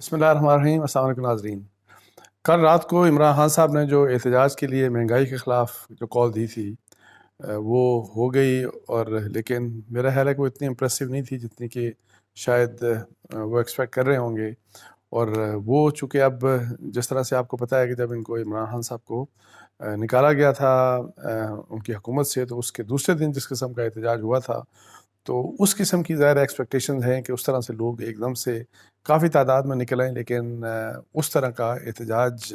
بسم اللہ الرحمن الرحیم۔ السلام علیکم ناظرین۔ کل رات کو عمران خان صاحب نے جو احتجاج کے لیے مہنگائی کے خلاف جو کال دی تھی وہ ہو گئی، اور لیکن میرا خیال ہے کہ وہ اتنی امپریسو نہیں تھی جتنی کہ شاید وہ ایکسپیکٹ کر رہے ہوں گے۔ اور وہ چونکہ اب جس طرح سے آپ کو پتہ ہے کہ جب ان کو عمران خان صاحب کو نکالا گیا تھا ان کی حکومت سے، تو اس کے دوسرے دن جس قسم کا احتجاج ہوا تھا، تو اس قسم کی ظاہر ایکسپیکٹیشنز ہیں کہ اس طرح سے لوگ ایک دم سے کافی تعداد میں نکل آئیں، لیکن اس طرح کا احتجاج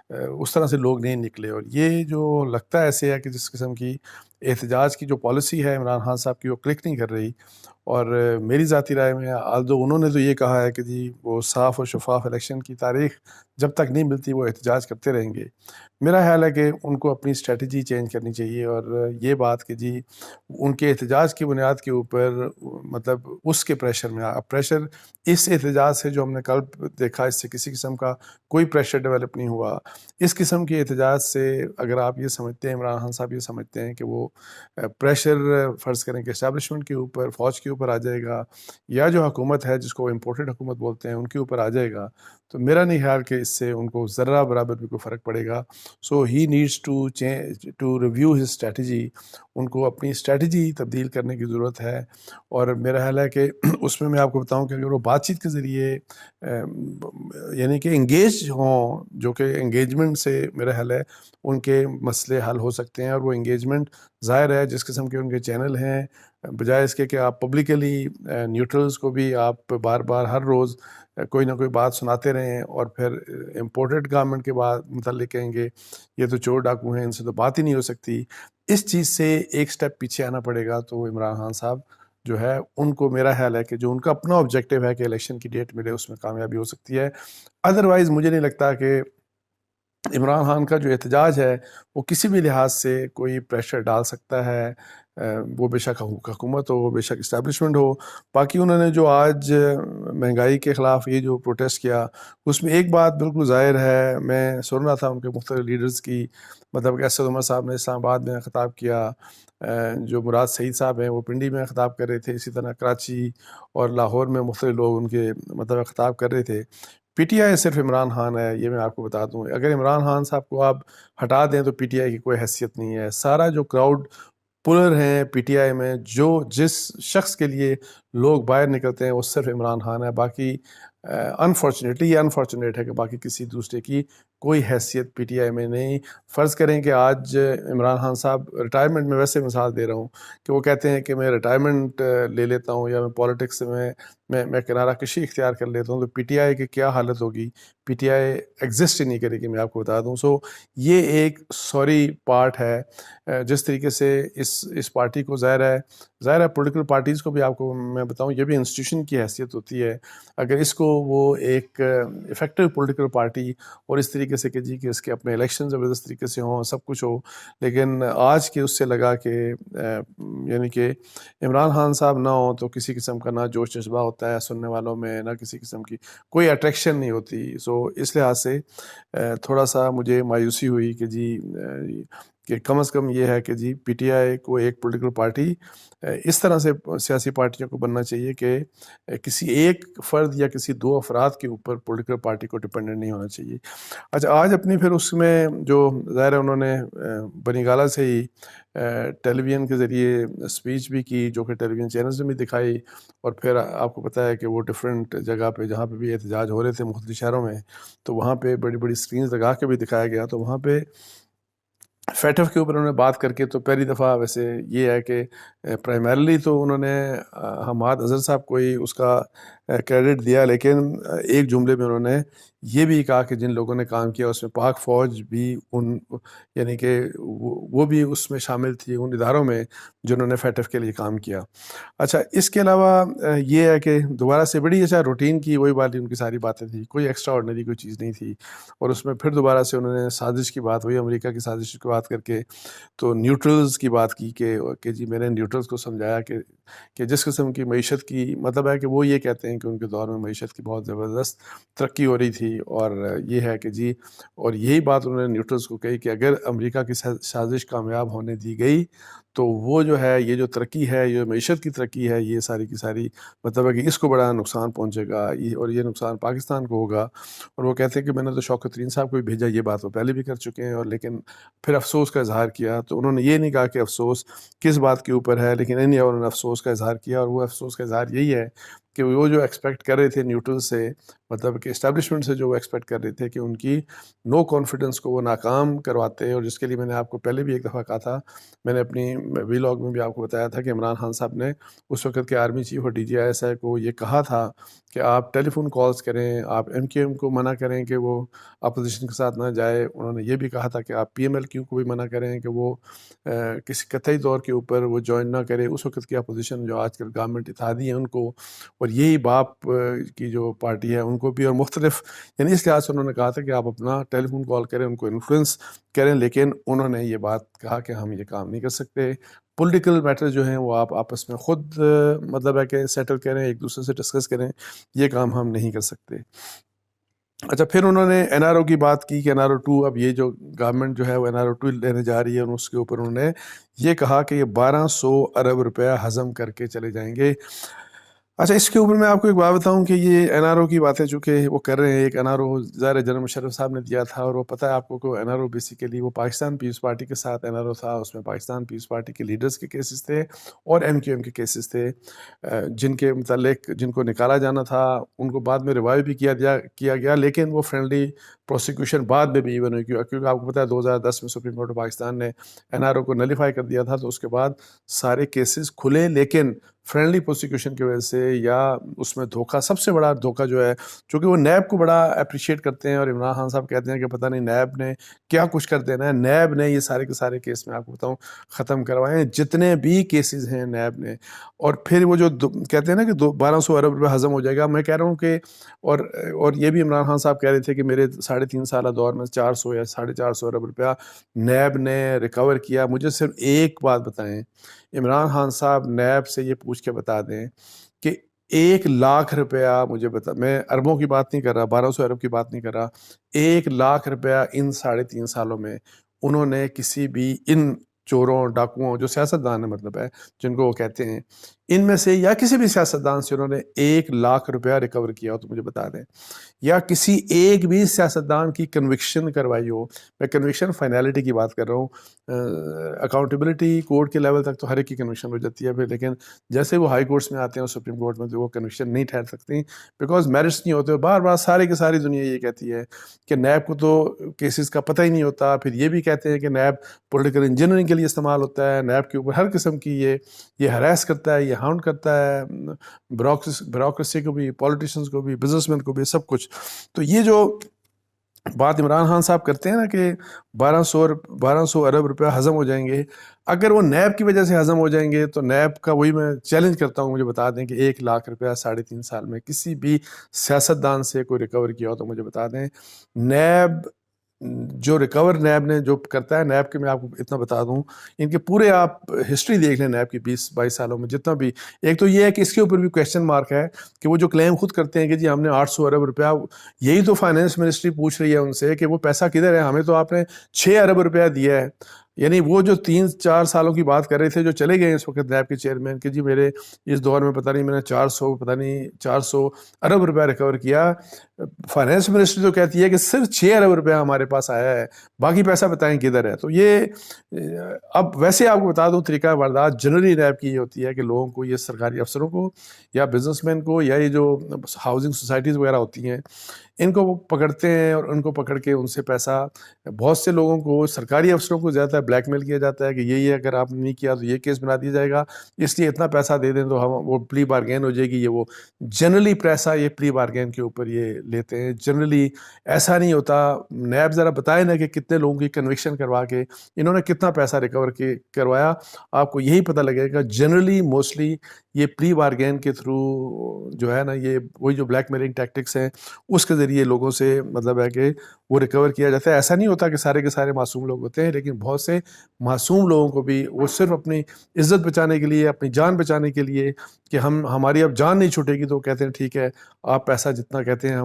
اس طرح سے لوگ نہیں نکلے۔ اور یہ جو لگتا ہے ایسے ہے کہ جس قسم کی احتجاج کی جو پالیسی ہے عمران خان صاحب کی، وہ کلک نہیں کر رہی۔ اور میری ذاتی رائے میں آلدو انہوں نے تو یہ کہا ہے کہ جی وہ صاف اور شفاف الیکشن کی تاریخ جب تک نہیں ملتی وہ احتجاج کرتے رہیں گے، میرا خیال ہے کہ ان کو اپنی اسٹریٹجی چینج کرنی چاہیے۔ اور یہ بات کہ جی ان کے احتجاج کی بنیاد کے اوپر مطلب اس کے پریشر میں پریشر اس احتجاج سے جو ہم نے کل دیکھا، اس سے کسی قسم کا کوئی پریشر ڈیولپ نہیں ہوا۔ اس قسم کے احتجاج سے اگر آپ یہ سمجھتے ہیں، عمران خان صاحب یہ سمجھتے ہیں کہ وہ پریشر فرض کریں کہ اسٹیبلشمنٹ کے اوپر، فوج کے اوپر آ جائے گا، یا جو حکومت ہے جس کو امپورٹڈ حکومت بولتے ہیں ان کے اوپر آ جائے گا، تو میرا نہیں خیال کہ اس سے ان کو ذرہ برابر بھی کوئی فرق پڑے گا۔ So he needs to review his strategy. ان کو اپنی اسٹریٹجی تبدیل کرنے کی ضرورت ہے۔ اور میرا خیال ہے کہ اس میں آپ کو بتاؤں کہ اگر وہ بات چیت کے ذریعے یعنی کہ انگیج ہوں، جو کہ انگیجمنٹ سے میرا خیال ہے ان کے مسئلے حل ہو سکتے ہیں۔ اور وہ انگیجمنٹ ظاہر ہے جس قسم کے ان کے چینل ہیں، بجائے اس کے کہ آپ پبلکلی نیوٹرلز کو بھی آپ بار بار ہر روز کوئی نہ کوئی بات سناتے رہیں، اور پھر امپورٹڈ گورنمنٹ کے بعد متعلق کہیں گے یہ تو چور ڈاکو ہیں، ان سے تو بات ہی نہیں ہو سکتی۔ اس چیز سے ایک سٹیپ پیچھے آنا پڑے گا۔ تو عمران خان صاحب جو ہے ان کو میرا خیال ہے کہ جو ان کا اپنا آبجیکٹیو ہے کہ الیکشن کی ڈیٹ ملے، اس میں کامیابی ہو سکتی ہے۔ ادروائز مجھے نہیں لگتا کہ عمران خان کا جو احتجاج ہے وہ کسی بھی لحاظ سے کوئی پریشر ڈال سکتا ہے، وہ بے شک حکومت ہو، وہ بے شک اسٹیبلشمنٹ ہو۔ باقی انہوں نے جو آج مہنگائی کے خلاف یہ جو پروٹیسٹ کیا، اس میں ایک بات بالکل ظاہر ہے، میں سن رہا تھا ان کے مختلف لیڈرز کی، مطلب کہ اسد عمر صاحب نے اسلام آباد میں خطاب کیا، جو مراد سعید صاحب ہیں وہ پنڈی میں خطاب کر رہے تھے، اسی طرح کراچی اور لاہور میں مختلف لوگ ان کے مطلب خطاب کر رہے تھے۔ پی ٹی آئی صرف عمران خان ہے، یہ میں آپ کو بتا دوں۔ اگر عمران خان صاحب کو آپ ہٹا دیں تو پی ٹی آئی کی کوئی حیثیت نہیں ہے۔ سارا جو کراؤڈ پلر ہیں پی ٹی آئی میں، جس شخص کے لیے لوگ باہر نکلتے ہیں وہ صرف عمران خان ہے۔ باقی انفارچونیٹلی یہ انفارچونیٹ ہے کہ باقی کسی دوسرے کی کوئی حیثیت پی ٹی آئی میں نہیں۔ فرض کریں کہ آج عمران خان صاحب ریٹائرمنٹ میں، ویسے مثال دے رہا ہوں کہ وہ کہتے ہیں کہ میں ریٹائرمنٹ لے لیتا ہوں، یا میں پالیٹکس سے میں کنارہ کشی اختیار کر لیتا ہوں، تو پی ٹی آئی کی کیا حالت ہوگی؟ پی ٹی آئی ایگزسٹ ہی نہیں کرے گی، میں آپ کو بتا دوں۔ سو یہ ایک سوری پارٹ ہے جس طریقے سے اس پارٹی کو ظاہر ہے پولیٹیکل پارٹیز کو بھی آپ کو میں بتاؤں یہ بھی انسٹیٹیوشن کی حیثیت ہوتی ہے۔ اگر اس کو وہ ایک افیکٹو پولیٹیکل پارٹی، اور اس طریقے سے کہ جی کہ اس کے اپنے الیکشن زبردست طریقے سے ہوں، سب کچھ ہو، لیکن آج کے اس سے لگا کہ یعنی کہ عمران خان صاحب نہ ہوں تو کسی قسم کا نہ جوش جذبہ ہوتا ہے سننے والوں میں، نہ کسی قسم کی کوئی اٹریکشن نہیں ہوتی۔ سو اس لحاظ سے تھوڑا سا مجھے مایوسی ہوئی کہ جی کہ کم از کم یہ ہے کہ جی پی ٹی آئی کو ایک پولیٹیکل پارٹی اس طرح سے سیاسی پارٹیوں کو بننا چاہیے کہ کسی ایک فرد یا کسی دو افراد کے اوپر پولیٹیکل پارٹی کو ڈپینڈنٹ نہیں ہونا چاہیے۔ اچھا، آج اپنی پھر اس میں جو ظاہر ہے انہوں نے بنی گالہ سے ہی ٹیلی ویژن کے ذریعے اسپیچ بھی کی، جو کہ ٹیلی ویژن چینلز میں بھی دکھائی، اور پھر آپ کو پتہ ہے کہ وہ ڈفرینٹ جگہ پہ جہاں پہ بھی احتجاج ہو رہے تھے مختلف شہروں میں، تو وہاں پہ بڑی بڑی اسکرینز لگا کے بھی دکھایا گیا۔ تو وہاں پہ فیٹف کے اوپر انہوں نے بات کر کے تو پہلی دفعہ ویسے یہ ہے کہ پرائمرلی تو انہوں نے حماد اظہر صاحب کو ہی اس کا کریڈٹ دیا، لیکن ایک جملے میں انہوں نے یہ بھی کہا کہ جن لوگوں نے کام کیا اس میں پاک فوج بھی یعنی کہ وہ بھی اس میں شامل تھی، ان اداروں میں جنہوں نے فیٹف کے لیے کام کیا۔ اچھا، اس کے علاوہ یہ ہے کہ دوبارہ سے بڑی اچھا روٹین کی وہی بات، ان کی ساری باتیں تھی، کوئی ایکسٹرا آرڈنری کوئی چیز نہیں تھی۔ اور اس میں پھر دوبارہ سے انہوں نے سازش کی بات، وہی امریکہ کی سازش کی بات کر کے تو نیوٹرلز کی بات کی کہ جی میں نے نیوٹرلز کو سمجھایا کہ جس قسم کی معیشت کی مطلب ہے کہ وہ یہ کہتے ہیں کہ ان کے دور میں معیشت کی بہت زبردست ترقی ہو رہی تھی، اور یہ ہے کہ جی، اور یہی بات انہوں نے نیوٹرلز کو کہی کہ اگر امریکہ کی سازش کامیاب ہونے دی گئی تو وہ جو ہے یہ جو ترقی ہے، یہ معیشت کی ترقی ہے، یہ ساری کی ساری مطلب ہے کہ اس کو بڑا نقصان پہنچے گا، اور یہ نقصان پاکستان کو ہوگا۔ اور وہ کہتے ہیں کہ میں نے تو شوکت ترین صاحب کو بھی بھیجا، یہ بات وہ پہلے بھی کر چکے ہیں، اور لیکن پھر افسوس کا اظہار کیا۔ تو انہوں نے یہ نہیں کہا کہ افسوس کس بات کے اوپر ہے، لیکن انہوں نے افسوس کا اظہار کیا، اور وہ افسوس کا اظہار یہی ہے کہ وہ جو ایکسپیکٹ کر رہے تھے نیوٹرل سے، مطلب کہ اسٹیبلشمنٹ سے جو وہ ایکسپیکٹ کر رہے تھے کہ ان کی نو کانفیڈنس کو وہ ناکام کرواتے، اور جس کے لیے میں نے آپ کو پہلے بھی ایک دفعہ کہا تھا، میں نے اپنی ویلاگ میں بھی آپ کو بتایا تھا کہ عمران خان صاحب نے اس وقت کے آرمی چیف اور DGISI کو یہ کہا تھا کہ آپ ٹیلی فون کالز کریں، آپ MQM کو منع کریں کہ وہ اپوزیشن کے ساتھ نہ جائے۔ انہوں نے یہ بھی کہا تھا کہ آپ PMLQ کو بھی منع کریں کہ وہ کسی قطعی طور کے اوپر وہ جوائن نہ کرے اس وقت کی اپوزیشن جو آج کل گورنمنٹ اتحادی ہے ان کو، اور یہی باپ کی جو پارٹی ہے ان کو بھی، اور مختلف یعنی اس لحاظ سے انہوں نے کہا تھا کہ آپ اپنا ٹیلی فون کال کریں، ان کو انفلوئنس کریں، لیکن انہوں نے یہ بات کہا کہ ہم یہ کام نہیں کر سکتے، پولیٹیکل میٹر جو ہیں وہ آپ آپس میں خود مطلب ہے کہ سیٹل کریں، ایک دوسرے سے ڈسکس کریں، یہ کام ہم نہیں کر سکتے۔ اچھا، پھر انہوں نے NRO کی بات کی کہ NRO 2، اب یہ جو گورنمنٹ جو ہے وہ NRO 2 لینے جا رہی ہے، اور اس کے اوپر انہوں نے یہ کہا کہ یہ 1200 ارب روپیہ ہضم کر کے چلے جائیں گے۔ اچھا، اس کے اوپر میں آپ کو ایک بات بتاؤں کہ یہ NRO کی باتیں چونکہ وہ کر رہے ہیں، ایک NRO ظاہر جنرل مشرف صاحب نے دیا تھا، اور وہ پتہ ہے آپ کو کہ NRO بیسیکلی وہ پاکستان پیپلز پارٹی کے ساتھ NRO تھا، اس میں پاکستان پیپلز پارٹی کے لیڈرز کے کیسز تھے اور MQM کے کیسز تھے، جن کے متعلق جن کو نکالا جانا تھا ان کو بعد میں ریوائیو بھی کیا گیا، لیکن وہ فرینڈلی پروسیکیوشن بعد میں بھی ایون ہوئی، کیونکہ آپ کو پتہ ہے 2010 میں سپریم کورٹ آف پاکستان نے NRO کو نلیفائی کر دیا تھا، تو اس کے بعد سارے کیسز کھلے، لیکن فرینڈلی پروسیکیوشن کی وجہ سے یا اس میں دھوکہ، سب سے بڑا دھوکہ جو ہے، چونکہ وہ نیب کو بڑا اپریشیٹ کرتے ہیں، اور عمران خان صاحب کہتے ہیں کہ پتہ نہیں نیب نے کیا کچھ کر دینا ہے، نیب نے یہ سارے کے سارے کیس میں آپ کو بتاؤں ختم کروائے ہیں، جتنے بھی کیسز ہیں نیب نے، اور پھر وہ جو کہتے ہیں نا کہ 1200 ارب روپے ہضم ہو جائے گا، میں کہہ رہا ہوں کہ اور یہ بھی عمران خان صاحب کہہ رہے تھے کہ میرے 3.5 سالہ دور میں 400 یا 450 ارب روپیہ نیب نے ریکور کیا۔ مجھے صرف ایک بات بتائیں، عمران خان صاحب نیب سے یہ پوچھ کے بتا دیں کہ 1 لاکھ روپیہ مجھے میں اربوں کی بات نہیں کر رہا، 1200 ارب کی بات نہیں کر رہا، 1 لاکھ روپیہ ان 3.5 سالوں میں انہوں نے کسی بھی ان چوروں ڈاکوؤں جو سیاستدان ہے مطلب ہے جن کو وہ کہتے ہیں، ان میں سے یا کسی بھی سیاستدان سے انہوں نے 1 لاکھ روپیہ ریکور کیا ہو تو مجھے بتا دیں، یا کسی ایک بھی سیاستدان کی کنوکشن کروائی ہو۔ میں کنوکشن فائنالٹی کی بات کر رہا ہوں، اکاؤنٹیبلٹی کورٹ کے لیول تک تو ہر ایک کی کنوکشن ہو جاتی ہے پھر، لیکن جیسے وہ ہائی کورٹس میں آتے ہیں اور سپریم کورٹ میں تو وہ کنوکشن نہیں ٹھہر سکتی، بیکاز میرٹس نہیں ہوتے۔ بار بار سارے کی ساری دنیا یہ کہتی ہے کہ نیب کو تو کیسز کا پتہ ہی نہیں ہوتا، پھر یہ بھی کہتے ہیں کہ نیب پولیٹیکل انجینئرنگ کے لیے استعمال ہوتا ہے، نیب کے اوپر ہر قسم کی یہ ہراس کرتا ہے، یہ ہاؤنڈ کرتا ہے بیوروکریسی کو بھی، پولیٹیشنز کو بھی، بزنس مین کو بھی، سب کچھ۔ تو یہ جو بات عمران خان صاحب کرتے ہیں نا کہ 1200 ارب روپیہ ہضم ہو جائیں گے، اگر وہ نیب کی وجہ سے ہضم ہو جائیں گے تو نیب کا، وہی میں چیلنج کرتا ہوں، مجھے بتا دیں کہ 1 لاکھ روپیہ 3.5 سال میں کسی بھی سیاستدان سے کوئی ریکور کیا ہو تو مجھے بتا دیں۔ نیب جو ریکور نیب نے جو کرتا ہے، نیب کے میں آپ کو اتنا بتا دوں، ان کے پورے آپ ہسٹری دیکھ لیں نیب کی 20-22 سالوں میں جتنا بھی، ایک تو یہ ہے کہ اس کے اوپر بھی کویسچن مارک ہے کہ وہ جو کلیم خود کرتے ہیں کہ جی ہم نے 800 ارب روپیہ، یہی تو فائنانس منسٹری پوچھ رہی ہے ان سے کہ وہ پیسہ کدھر ہے، ہمیں تو آپ نے 6 ارب روپیہ دیا ہے۔ یعنی وہ جو 3-4 سالوں کی بات کر رہے تھے جو چلے گئے اس وقت نیب کے چیئرمین کہ جی میرے اس دور میں پتہ نہیں میں نے 400 ارب روپیہ ریکور کیا، فائنانس منسٹری تو کہتی ہے کہ صرف 6 ارب روپیہ ہمارے پاس آیا ہے، باقی پیسہ بتائیں کدھر ہے۔ تو یہ اب ویسے آپ کو بتا دوں طریقہ واردات جنرلی نیب کی یہ ہوتی ہے کہ لوگوں کو، یہ سرکاری افسروں کو یا بزنس مین کو یا یہ جو ہاؤسنگ سوسائٹیز وغیرہ ہوتی ہیں ان کو وہ پکڑتے ہیں، اور ان کو پکڑ کے ان سے پیسہ، بہت سے لوگوں کو، سرکاری افسروں کو زیادہ بلیک میل کیا جاتا ہے کہ یہ اگر آپ نے نہیں کیا تو یہ کیس بنا دیا جائے گا، اس لیے اتنا پیسہ دے دیں تو ہم وہ پلی بارگین ہو جائے گی، یہ وہ جنرلی پیسہ یہ پلی بارگین کے اوپر یہ لیتے ہیں، جنرلی ایسا نہیں ہوتا۔ نیب ذرا بتائیں نا کہ کتنے لوگوں کی کنوکشن کروا کے انہوں نے کتنا پیسہ ریکور کروایا، آپ کو یہی پتہ لگے گا۔ جنرلی موسٹلی یہ پلی بارگین کے تھرو جو ہے نا، یہ وہی جو بلیک میلنگ ٹیکٹکس ہیں اس کے ذریعے لوگوں سے مطلب ہے کہ وہ ریکور کیا جاتا ہے۔ ایسا نہیں ہوتا کہ سارے کے سارے معصوم لوگ ہوتے ہیں، لیکن بہت سے معصوم لوگوں کو بھی وہ صرف اپنی عزت بچانے کے لیے، اپنی جان بچانے کے لیے کہ ہماری اب جان نہیں چھوٹے گی، تو کہتے ہیں ٹھیک ہے آپ پیسہ جتنا کہتے ہیں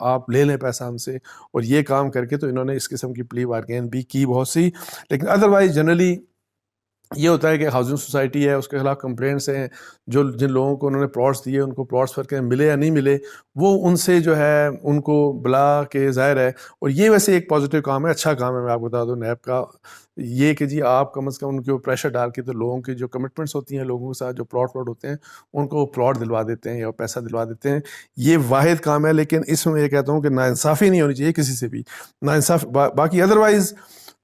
آپ لے لیں پیسہ ہم سے، اور یہ کام کر کے تو انہوں نے اس قسم کی پلی بارگین بھی کی بہت سی، لیکن ادروائز جنرلی یہ ہوتا ہے کہ ہاؤسنگ سوسائٹی ہے، اس کے خلاف کمپلینٹس ہیں، جن لوگوں کو انہوں نے پلاٹس دیے ان کو پلاٹس پر کے ملے یا نہیں ملے، وہ ان سے جو ہے ان کو بلا کے ظاہر ہے. اور یہ ویسے ایک پازیٹیو کام ہے، اچھا کام ہے. میں آپ کو بتا دوں نیب کا یہ کہ جی آپ کم از کم ان کے اوپر پریشر ڈال کے تو لوگوں کی جو کمٹمنٹس ہوتی ہیں، لوگوں کے ساتھ جو پلاٹ ہوتے ہیں ان کو پلاٹ دلوا دیتے ہیں یا پیسہ دلوا دیتے ہیں. یہ واحد کام ہے. لیکن اس میں یہ کہتا ہوں کہ ناانصافی نہیں ہونی چاہیے کسی سے بھی، ناانصاف. باقی ادروائز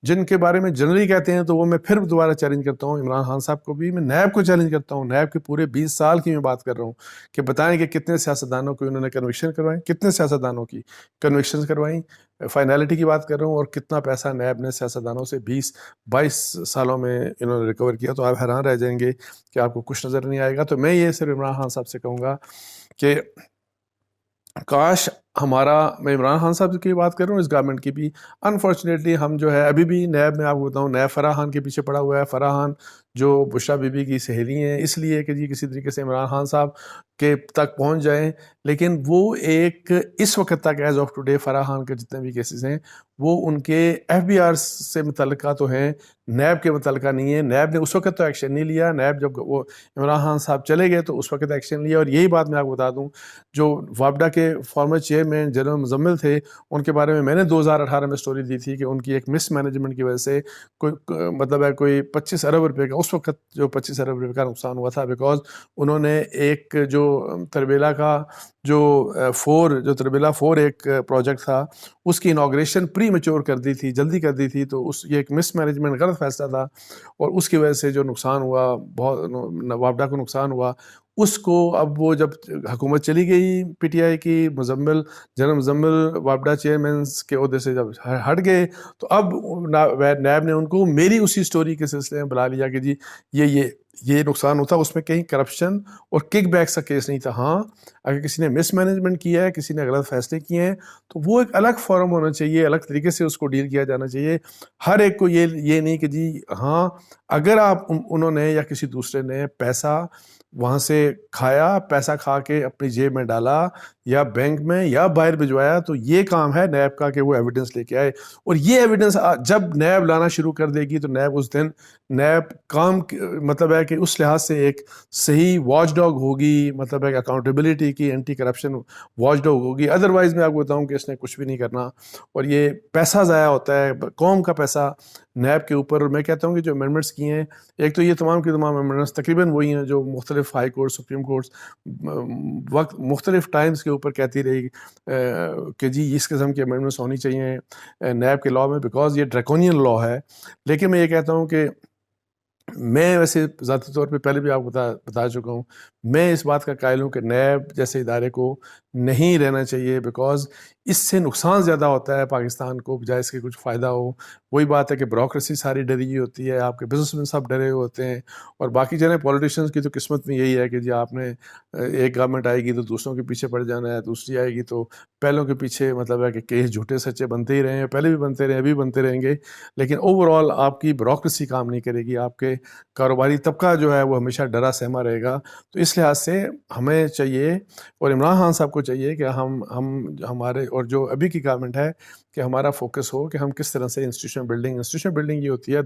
جن کے بارے میں جنرلی کہتے ہیں تو وہ میں پھر دوبارہ چیلنج کرتا ہوں عمران خان صاحب کو بھی، میں نیب کو چیلنج کرتا ہوں. نیب کے پورے 20 سال کی میں بات کر رہا ہوں کہ بتائیں کہ کتنے سیاستدانوں کو انہوں نے کنوکشن کروائیں، کتنے سیاستدانوں کی کنوکشن کروائیں. فائنالٹی کی بات کر رہا ہوں. اور کتنا پیسہ نیب نے سیاستدانوں سے 20-22 سالوں میں انہوں نے ریکور کیا. تو آپ حیران رہ جائیں گے کہ آپ کو کچھ نظر نہیں آئے گا. تو میں یہ صرف عمران خان صاحب سے کہوں گا کہ کاش میں عمران خان صاحب کی بات کر رہا ہوں، اس گورنمنٹ کی بھی. انفارچونیٹلی ہم جو ہے ابھی بھی نیب میں آپ کو بتاؤں نیب فراح خان کے پیچھے پڑا ہوا ہے. فراح خان جو بشریٰ بی بی کی سہیلی ہیں، اس لیے کہ جی کسی طریقے سے عمران خان صاحب کے تک پہنچ جائیں. لیکن وہ ایک اس وقت تک as of today Farah Khan کے جتنے بھی کیسز ہیں وہ ان کے ایف بی آر سے متعلقہ تو ہیں، نیب کے متعلقہ نہیں ہے. نیب نے اس وقت تو ایکشن نہیں لیا. نیب جب وہ عمران خان صاحب چلے گئے تو اس وقت ایکشن لیا. اور یہی بات میں آپ کو بتا دوں، جو وابڈا کے فارمر چیئرمین جنرل مزمل تھے، ان کے بارے میں نے 2018 میں سٹوری دی تھی کہ ان کی ایک مس مینجمنٹ کی وجہ سے کوئی 25 ارب روپے کا اس وقت جو 25 ارب روپے کا نقصان ہوا تھا. بیکاز انہوں نے ایک جو تربیلا کا جو تربیلا 4 ایک پروجیکٹ تھا اس کی انوگریشن پری میچور کر دی تھی، جلدی کر دی تھی. تو یہ ایک مس مینجمنٹ غلط فیصلہ تھا اور اس کی وجہ سے جو نقصان ہوا، بہت وابڈا کو نقصان ہوا. اس کو اب وہ جب حکومت چلی گئی پی ٹی آئی کی، جنرل مزمل وابڈا چیئرمینس کے عہدے سے جب ہٹ گئے تو اب نیب نے ان کو میری اسی سٹوری کے سلسلے میں بلا لیا کہ جی یہ نقصان ہوتا، اس میں کہیں کرپشن اور کک بیکس کا کیس نہیں تھا. ہاں اگر کسی نے مس مینجمنٹ کیا ہے، کسی نے غلط فیصلے کیے ہیں تو وہ ایک الگ فورم ہونا چاہیے، الگ طریقے سے اس کو ڈیل کیا جانا چاہیے. ہر ایک کو یہ نہیں کہ جی ہاں اگر انہوں نے یا کسی دوسرے نے پیسہ وہاں سے کھایا، پیسہ کھا کے اپنی جیب میں ڈالا یا بینک میں یا باہر بھجوایا، تو یہ کام ہے نیب کا کہ وہ ایویڈنس لے کے آئے. اور یہ ایویڈنس جب نیب لانا شروع کر دے گی تو نیب اس دن کام مطلب ہے کہ اس لحاظ سے ایک صحیح واچ ڈاگ ہوگی، مطلب ہے کہ اکاؤنٹیبلٹی کی، اینٹی کرپشن واچ ڈاگ ہوگی. ادروائز میں آپ کو بتاؤں کہ اس نے کچھ بھی نہیں کرنا اور یہ پیسہ ضائع ہوتا ہے، قوم کا پیسہ نیب کے اوپر. اور میں کہتا ہوں کہ جو امینڈمنٹس کی ہیں، ایک تو یہ تمام کی تمام امینڈمنٹس تقریباً وہی ہیں جو مختلف ہائی کورٹ، سپریم کورٹس وقت مختلف ٹائمز کے اوپر کہتی رہی کہ جی اس قسم کی امینڈمنٹس ہونی چاہیے نیب کے لاء میں، بیکاز یہ ڈریکونین لاء ہے. لیکن میں یہ کہتا ہوں کہ میں ویسے ذاتی طور پہ پہلے بھی آپ کو بتا چکا ہوں، میں اس بات کا قائل ہوں کہ نیب جیسے ادارے کو نہیں رہنا چاہیے، بیکاز اس سے نقصان زیادہ ہوتا ہے پاکستان کو بجائے اس کے کچھ فائدہ ہو. وہی بات ہے کہ بیوروکریسی ساری ڈری ہوئی ہوتی ہے، آپ کے بزنس مین سب ڈرے ہوئے ہوتے ہیں. اور باقی جنہیں پولیٹیشینس کی تو قسمت میں یہی ہے کہ جی آپ نے ایک گورنمنٹ آئے گی تو دوسروں کے پیچھے پڑ جانا ہے، دوسری آئے گی تو پہلوں کے پیچھے، مطلب ہے کہ کیس جھوٹے سچے بنتے ہی رہے ہیں، پہلے بھی بنتے رہے، ابھی بنتے رہیں گے. لیکن اوور آل آپ کی بیوروکریسی کام نہیں کرے گی، آپ کے کاروباری طبقہ جو ہے وہ ہمیشہ ڈرا سہما رہے گا. تو اس لحاظ سے ہمیں چاہیے اور عمران خان صاحب کو چاہیے کہ ہمارے اور جو ابھی کی گورنمنٹ ہے کہ ہمارا فوکس ہو کہ ہم کس طرح سے انسٹیٹیوشن بلڈنگ یہ ہوتی ہے.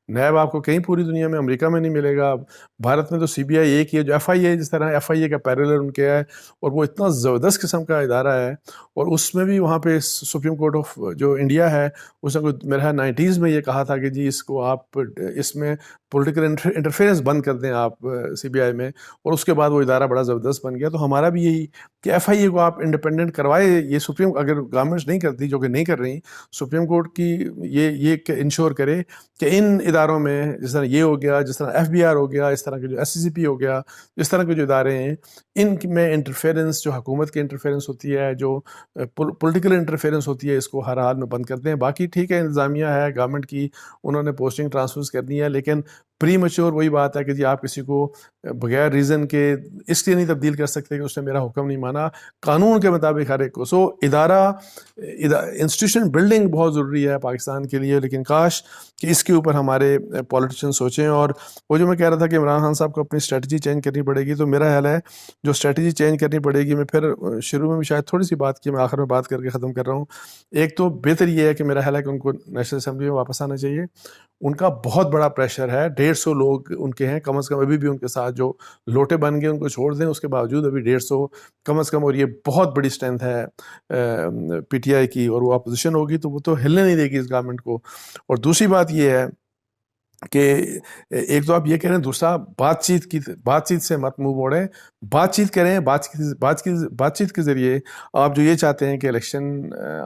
نیب آپ کو کہیں پوری دنیا میں، امریکہ میں نہیں ملے گا. بھارت میں تو سی بی آئی ایک ہی ہے، جو ایف آئی اے جس طرح ایف آئی اے کا پیرلل ان کے ہے، اور وہ اتنا زبردست قسم کا ادارہ ہے. اور اس میں بھی وہاں پہ سپریم کورٹ آف جو انڈیا ہے، اس نے میرا 90s میں یہ کہا تھا کہ جی اس کو آپ اس میں پولیٹیکل انٹرفیئرنس بند کر دیں آپ سی بی آئی میں. اور اس کے بعد وہ ادارہ بڑا زبردست بن گیا. تو ہمارا بھی یہی کہ ایف آئی اے کو آپ انڈیپینڈنٹ کروائے. یہ سپریم اگر گورنمنٹس نہیں کرتی، جو کہ نہیں کر رہی، سپریم کورٹ کی یہ انشور کرے کہ ان اداروں میں جس طرح یہ ہو گیا، جس طرح ایف بی آر ہو گیا، اس طرح کے جو ایس سی سی پی ہو گیا، اس طرح کے جو ادارے ہیں، ان میں انٹرفیئرنس، جو حکومت کی انٹرفیئرنس ہوتی ہے، جو پولیٹیکل انٹرفیئرنس ہوتی ہے، اس کو ہر حال میں بند کرتے ہیں. باقی ٹھیک ہے، انتظامیہ ہے گورنمنٹ کی، انہوں نے پوسٹنگ ٹرانسفرز کرنی ہے، لیکن پری میچور وہی بات ہے کہ جی آپ کسی کو بغیر ریزن کے اس لیے نہیں تبدیل کر سکتے کہ اس نے میرا حکم نہیں مانا. قانون کے مطابق ہر ایک کو. سو انسٹیٹیوشن بلڈنگ بہت ضروری ہے پاکستان کے لیے، لیکن کاش کہ اس کے اوپر ہمارے پولیٹیشین سوچیں. اور وہ جو میں کہہ رہا تھا کہ عمران خان صاحب کو اپنی اسٹریٹجی چینج کرنی پڑے گی، تو میرا خیال ہے جو اسٹریٹجی چینج کرنی پڑے گی، میں پھر شروع میں بھی شاید تھوڑی سی بات کی، میں آخر میں بات کر کے ختم کر رہا ہوں. ایک تو بہتر یہ ہے کہ میرا خیال ہے کہ ان کو نیشنل اسمبلی میں واپس آنا چاہیے. ان کا بہت بڑا پریشر ہے، 150 لوگ ان کے ہیں کم از کم، ابھی بھی ان کے ساتھ جو لوٹے بن گئے ان کو چھوڑ دیں، اس کے باوجود ابھی 150 کم از کم، اور یہ بہت بڑی اسٹرینتھ ہے پی ٹی آئی کی، اور وہ اپوزیشن ہوگی تو وہ تو ہلنے نہیں دے گی اس گورنمنٹ کو. اور دوسری بات یہ ہے کہ ایک تو آپ یہ کہہ رہے ہیں، دوسرا بات چیت سے مت منہ موڑیں، بات چیت کریں. بات چیت کے ذریعے آپ جو یہ چاہتے ہیں کہ الیکشن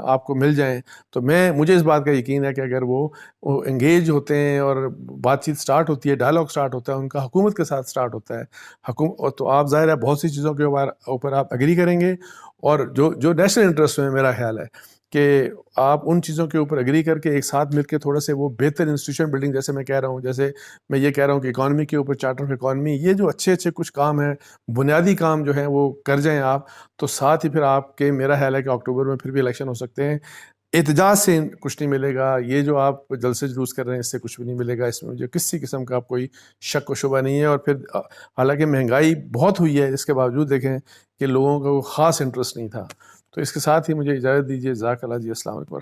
آپ کو مل جائیں، تو مجھے اس بات کا یقین ہے کہ اگر وہ انگیج ہوتے ہیں اور بات چیت سٹارٹ ہوتی ہے، ڈائلاگ سٹارٹ ہوتا ہے ان کا، حکومت کے ساتھ سٹارٹ ہوتا ہے، تو آپ ظاہر ہے بہت سی چیزوں کے اوپر آپ اگری کریں گے. اور جو نیشنل انٹرسٹ میں میرا خیال ہے کہ آپ ان چیزوں کے اوپر اگری کر کے ایک ساتھ مل کے تھوڑا سے وہ بہتر انسٹیٹیوشن بلڈنگ، جیسے میں کہہ رہا ہوں، جیسے میں یہ کہہ رہا ہوں کہ اکانومی کے اوپر چارٹر آف اکانومی، یہ جو اچھے کچھ کام ہیں، بنیادی کام جو ہیں وہ کر جائیں آپ، تو ساتھ ہی پھر آپ کے، میرا خیال ہے کہ اکتوبر میں پھر بھی الیکشن ہو سکتے ہیں. احتجاج سے کچھ نہیں ملے گا، یہ جو آپ جلسے جلوس کر رہے ہیں اس سے کچھ بھی نہیں ملے گا، اس میں مجھے کسی قسم کا کوئی شک و شبہ نہیں ہے. اور پھر حالانکہ مہنگائی بہت ہوئی ہے، اس کے باوجود دیکھیں کہ لوگوں کو خاص انٹرسٹ نہیں تھا. تو اس کے ساتھ ہی مجھے اجازت دیجیے. جزاک اللہ جی. السلام علیکم.